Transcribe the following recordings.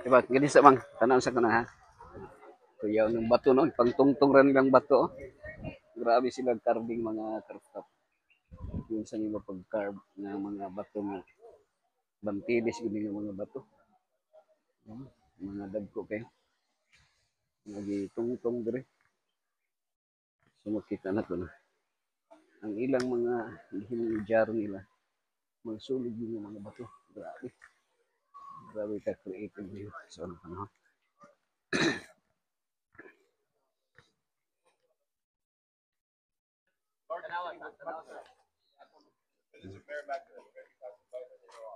Diba, gani sa mang, tanaw sa kana ha. Kuya ng bato no, pangtungtong ran lang bato. Oh. Grabe sila carving mga craft. Yung sa nila pag-carve ng mga bato nga bantilis gini nga mga bato. Mga dagko kayo. Lagi tungtong dire. So makita na to na. Ang ilang mga jar nila, mga sulod yung mga bato. Grabe. Grabe ka creative nila. So ano pa no?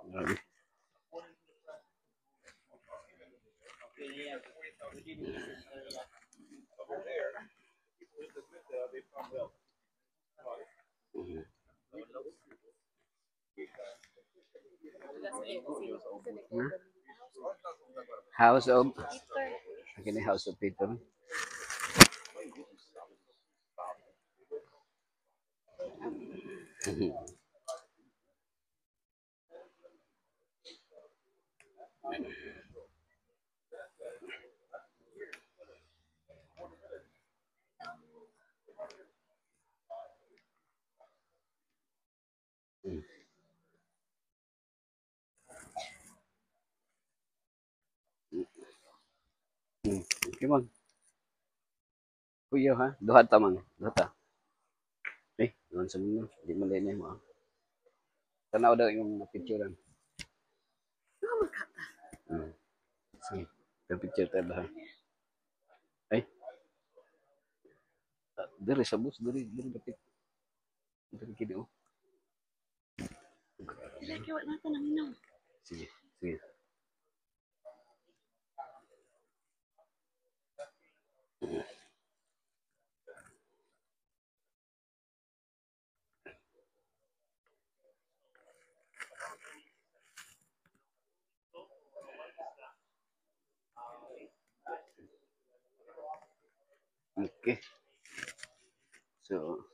Grabe. Hmm? House of Kini House of Peter. Okay man. Kuya ha, duha ta man. Duha ta. Naman sa mga, di man din mo. Tanaw daw yung picturean. Hmm. Sige, picture ta ba? Ay, dire sa bus, dire dapit. Dire kini oh. Lagi wala natin ang inaw. Sige, sige. Okay. So,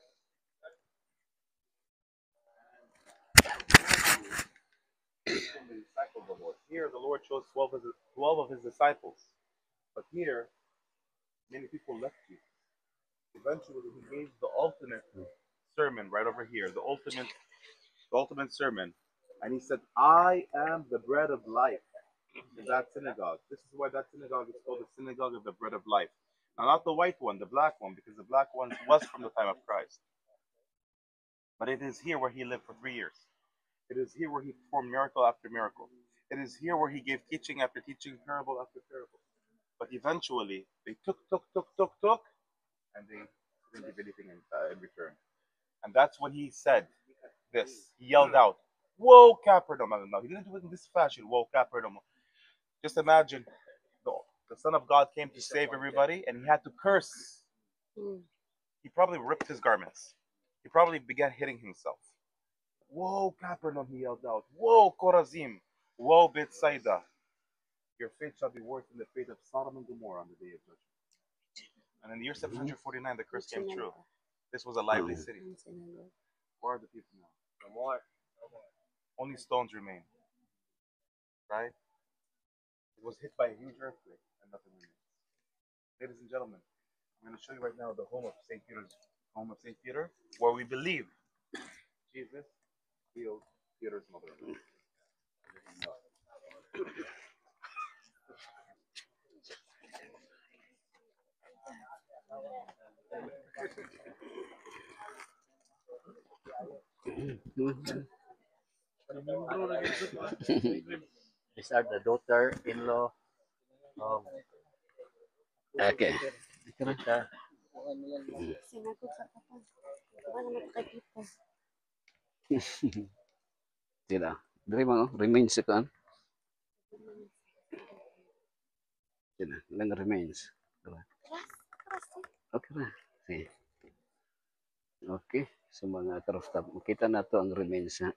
Here, the Lord chose 12 of his disciples. But here, many people left you. Eventually, he gave the ultimate sermon right over here, the ultimate sermon. And he said, I am the bread of life in that synagogue. This is why that synagogue is called the synagogue of the bread of life. Now, not the white one, the black one, because the black one was from the time of Christ. But it is here where he lived for 3 years. It is here where he performed miracle after miracle. It is here where he gave teaching after teaching, parable after parable. But eventually, they took, and they didn't give anything in return. And that's when he said this. He yelled out, "Whoa, Capernaum!" No, he didn't do it in this fashion. Whoa, Capernaum! Just imagine, the Son of God came to save everybody, and he had to curse. He probably ripped his garments. He probably began hitting himself. Whoa, Capernaum! He yelled out. Whoa, Chorazim! Whoa, Bethsaida! Your fate shall be worse than the fate of Sodom and Gomorrah on the day of judgment. And in the year 749, the curse came true. This was a lively city. Where are the people now? No more. Only stones remain. Right? It was hit by a huge earthquake and nothing remains. Ladies and gentlemen, I'm going to show you right now the home of St. Peter, where we believe Jesus healed Peter's mother. These are the daughter-in-law of okay. Peter. Sinagod sa kapag. Wala makakita. Sila. Dire mga remains ito an. Sila, ilang remains. Diba? Okay na. Sige. Okay. So mga karostap, makita na to ang remains na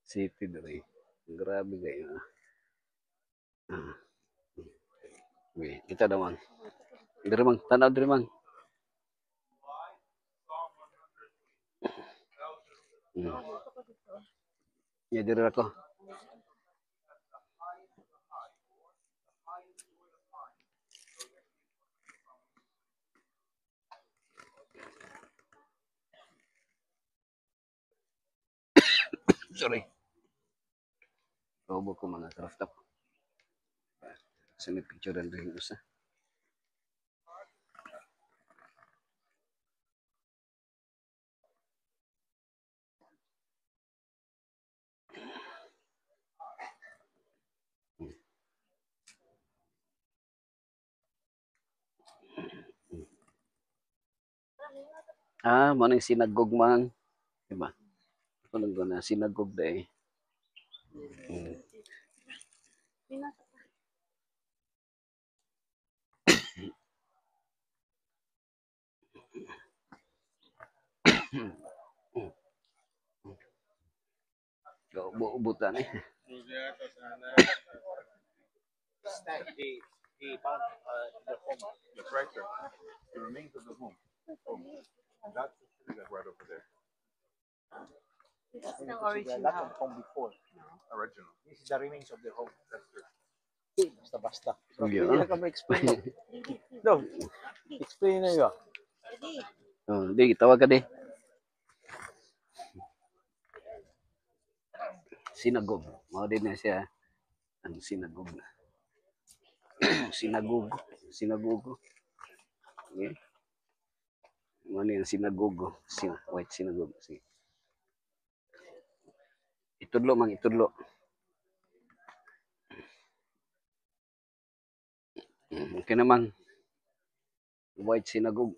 city dire. Grabe kayo. Okay, kita naman. Dire mang, tanaw dire mang. Ya dire ako. Sorry. Kaubo ko mga craft up. Sa may picture rin usa. Mo ning sinagog man. Diba? Ako lang na sinagog day. Ubo-ubutan eh. He found the home. It's right there. The remains of the home. That's the synagogue right over there. This is the Lot original. of home before. Original. This is the remains of the home. That's true. Basta-basta. So, Yeah. hindi na ka ma-explain. No. Explain na yun. Di, tawag ka di. Sinagog. Mao din na siya ang sinagog na. Sinagogo. Sinagogo. Okay. Ano yung sinagogo? White sinagogo. Sige. Itudlo mang itudlo. Okay naman. White sinagogo.